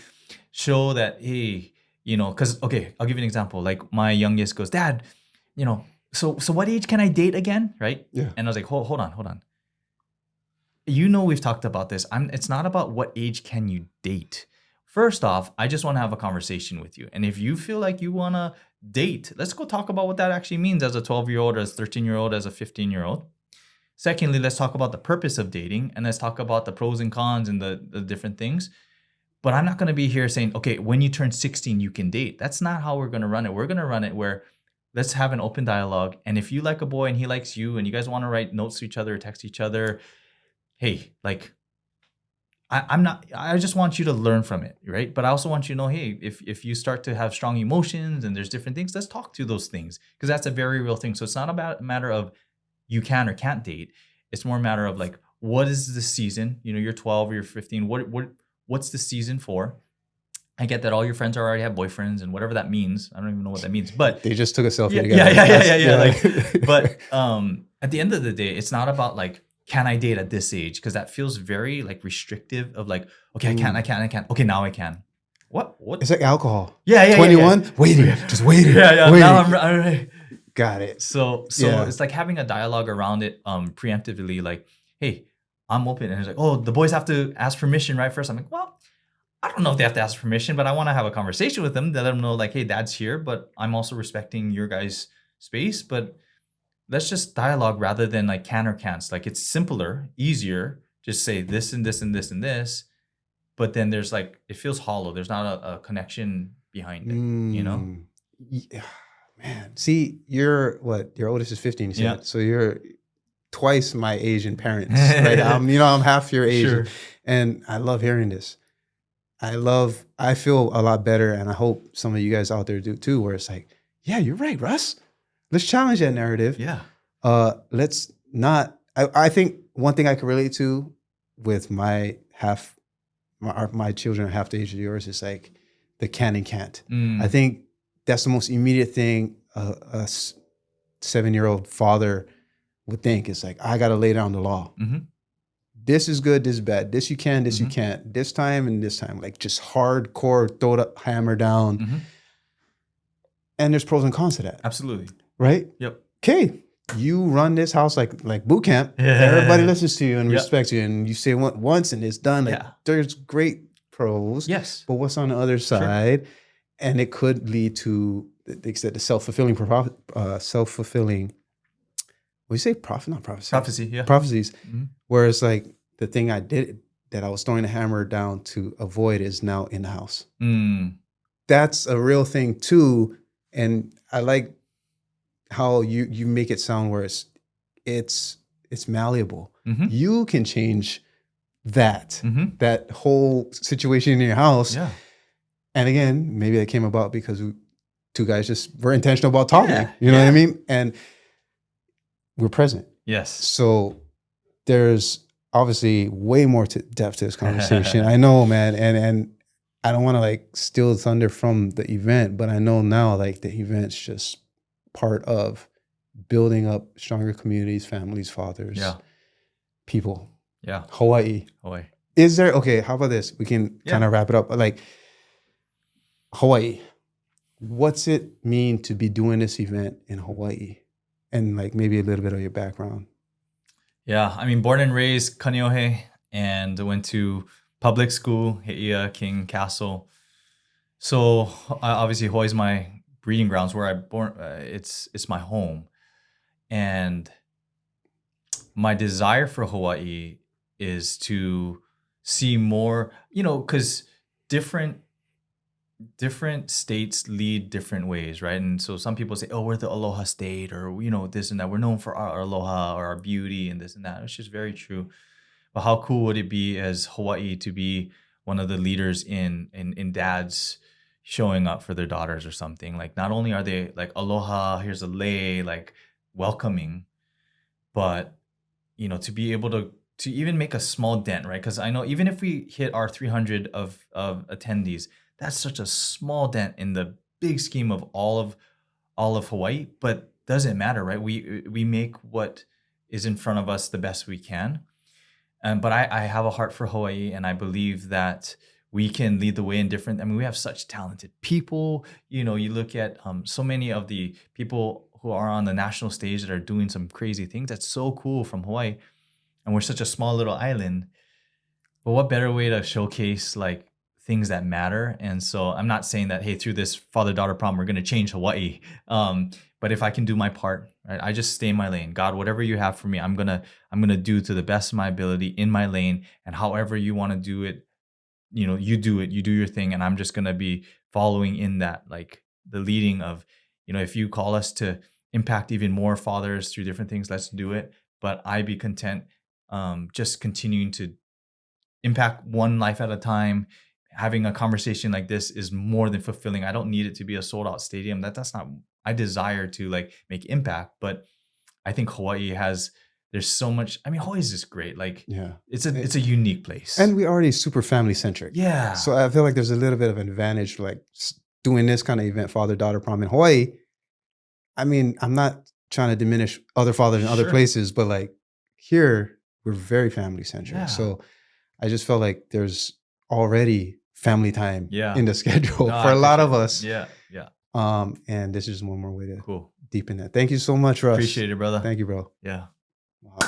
show that, hey, because, okay, I'll give you an example. Like my youngest goes, Dad, so what age can I date again? Right? Yeah. And I was like, hold on. We've talked about this. It's not about what age can you date. First off, I just want to have a conversation with you. And if you feel like you want to date, let's go talk about what that actually means as a 12-year-old, as a 13-year-old, as a 15-year-old. Secondly, let's talk about the purpose of dating, and let's talk about the pros and cons and the different things. But I'm not going to be here saying, okay, when you turn 16, you can date. That's not how we're going to run it. We're going to run it where let's have an open dialogue. And if you like a boy and he likes you and you guys want to write notes to each other, text each other, hey, like, I just want you to learn from it, right? But I also want you to know, hey, if you start to have strong emotions and there's different things, let's talk to those things because that's a very real thing. So it's not about a matter of you can or can't date. It's more a matter of like, what is the season? You're 12 or you're 15. What's the season for? I get that all your friends already have boyfriends and whatever that means. I don't even know what that means, but they just took a selfie together. Yeah. Like, but at the end of the day, it's not about like, can I date at this age? Because that feels very like restrictive of like, okay, I can't. Okay, now I can. What? It's like alcohol. Yeah. 21, waiting, just waiting. Yeah. Waiting. Now I'm ready. Got it. So it's like having a dialogue around it preemptively, like, hey, I'm open. And it's like, oh, the boys have to ask permission right first. I'm like, well, I don't know if they have to ask permission, but I want to have a conversation with them to let them know like, hey, Dad's here, but I'm also respecting your guys' space. But let's just dialogue rather than like can or can't. Like it's simpler, easier. Just say this and this and this and this. But then there's like, it feels hollow. There's not a connection behind it, Yeah, man. See, your oldest is 15, you said. Yeah. So you're twice my Asian parents, right? I'm half your age. Sure. And I love hearing this. I feel a lot better, and I hope some of you guys out there do too, where it's like, yeah, you're right, Russ. Let's challenge that narrative. Yeah. Let's not. I think one thing I can relate to with my children half the age of yours is like the can and can't. I think that's the most immediate thing a 7-year-old father would think. Is like, I got to lay down the law. Mm-hmm. This is good, this is bad. This you can, this you can't. This time and this time. Like just hardcore, throw the hammer down. Mm-hmm. And there's pros and cons to that. Absolutely. Right? Yep. Okay. You run this house like boot camp. Yeah. Everybody listens to you and respects you. And you say it once and it's done. Like there's great pros. Yes. But what's on the other side? Sure. And it could lead to, they said, the self-fulfilling, we say not prophecy. Prophecy, yeah. Prophecies. Mm-hmm. Whereas like the thing I did that I was throwing the hammer down to avoid is now in the house. That's a real thing too. And I like how you make it sound where it's malleable. Mm-hmm. You can change that whole situation in your house. Yeah. And again, maybe that came about because two guys just were intentional about talking. You know what I mean? And we're present. Yes. So there's obviously way more depth to this conversation. I know, man. And I don't want to like steal thunder from the event, but I know now like the event's just part of building up stronger communities, families, fathers, people. Yeah. Hawaii. Is there, okay, how about this? We can kind of wrap it up. Like Hawaii, what's it mean to be doing this event in Hawaii? And like maybe a little bit of your background. Yeah, I mean, born and raised Kaneohe, and went to public school, Heia King Castle. So obviously Hawaii's my breeding grounds where I born. It's my home, And my desire for Hawaii is to see more, because different states lead different ways, right? And so some people say, oh, we're the aloha state, or this and that. We're known for our aloha or our beauty and this and that. It's just very true. But how cool would it be as Hawaii to be one of the leaders in dads showing up for their daughters or something? Like, not only are they like aloha, here's a lei, like welcoming, but to be able to even make a small dent, right? Because I know even if we hit our 300 of attendees, that's such a small dent in the big scheme of all of Hawaii. But doesn't matter, right? We make what is in front of us the best we can. But I have a heart for Hawaii, and I believe that we can lead the way in different. I mean, we have such talented people. You look at so many of the people who are on the national stage that are doing some crazy things. That's so cool from Hawaii. And we're such a small little island. But what better way to showcase like things that matter? And so I'm not saying that, hey, through this father-daughter prom, we're going to change Hawaii. But if I can do my part, right, I just stay in my lane. God, whatever you have for me, I'm gonna do to the best of my ability in my lane. And however you want to do it, you do it, you do your thing. And I'm just gonna be following in that, like the leading of, if you call us to impact even more fathers through different things, let's do it. But I be content just continuing to impact one life at a time. Having a conversation like this is more than fulfilling. I don't need it to be a sold out stadium. That's not, I desire to like make impact, but I think there's so much. I mean, Hawaii is just great. Like, Yeah, it's a unique place. and we're already super family centric. Yeah. So I feel like there's a little bit of an advantage, like doing this kind of event, father-daughter prom in Hawaii. I mean, I'm not trying to diminish other fathers in other Sure. places, but like here, we're very family centric. Yeah. So I just felt like there's already family time Yeah. in the schedule No, for I a lot of appreciate it. us. Yeah. And this is one more way to Cool. deepen that. Thank you so much, Russ. Appreciate it, brother. Thank you, bro. Yeah. Wow.